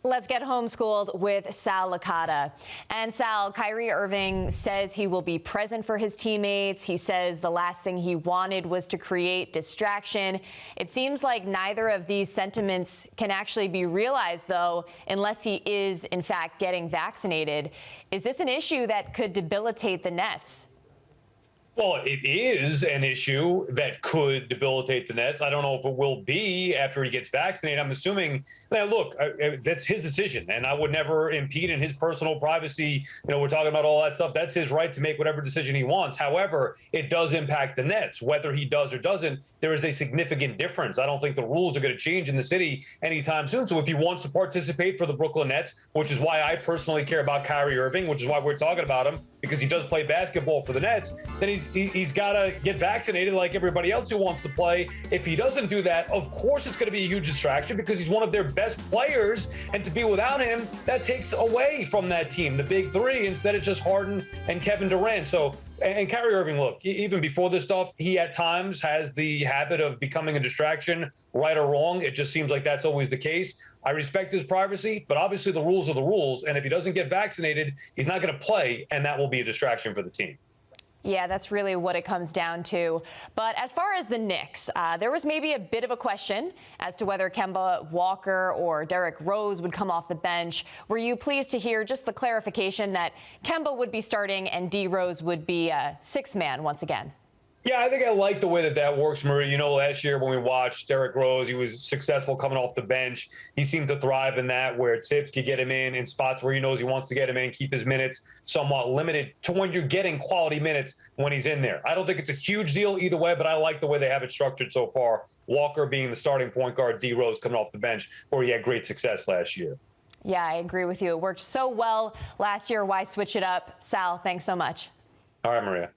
Let's get homeschooled with Sal Licata. And Sal, Kyrie Irving says he will be present for his teammates. He says the last thing he wanted was to create distraction. It seems like neither of these sentiments can actually be realized, though, unless he is, in fact, getting vaccinated. Is this an issue that could debilitate the Nets? Well, it is an issue that could debilitate the Nets. I don't know if it will be after he gets vaccinated. I'm assuming, look, that's his decision, and I would never impede in his personal privacy. We're talking about all that stuff. That's his right to make whatever decision he wants. However, it does impact the Nets. Whether he does or doesn't, there is a significant difference. I don't think the rules are going to change in the city anytime soon. So if he wants to participate for the Brooklyn Nets, which is why I personally care about Kyrie Irving, which is why we're talking about him, because he does play basketball for the Nets, then he's got to get vaccinated like everybody else who wants to play. If he doesn't do that, of course it's going to be a huge distraction because he's one of their best players. And to be without him, that takes away from that team, the big three, instead of just Harden and Kevin Durant. And Kyrie Irving, look, even before this stuff, he at times has the habit of becoming a distraction, right or wrong. It just seems like that's always the case. I respect his privacy, but obviously the rules are the rules. And if he doesn't get vaccinated, he's not going to play, and that will be a distraction for the team. Yeah, that's really what it comes down to. But as far as the Knicks, there was maybe a bit of a question as to whether Kemba Walker or Derrick Rose would come off the bench. Were you pleased to hear just the clarification that Kemba would be starting and D. Rose would be a sixth man once again? Yeah, I think I like the way that works, Marie. Last year when we watched Derrick Rose, he was successful coming off the bench. He seemed to thrive in that, where Tibbs could get him in spots where he knows he wants to get him in, keep his minutes somewhat limited to when you're getting quality minutes when he's in there. I don't think it's a huge deal either way, but I like the way they have it structured so far. Walker being the starting point guard, D. Rose coming off the bench, where he had great success last year. Yeah, I agree with you. It worked so well last year. Why switch it up? Sal, thanks so much. All right, Maria.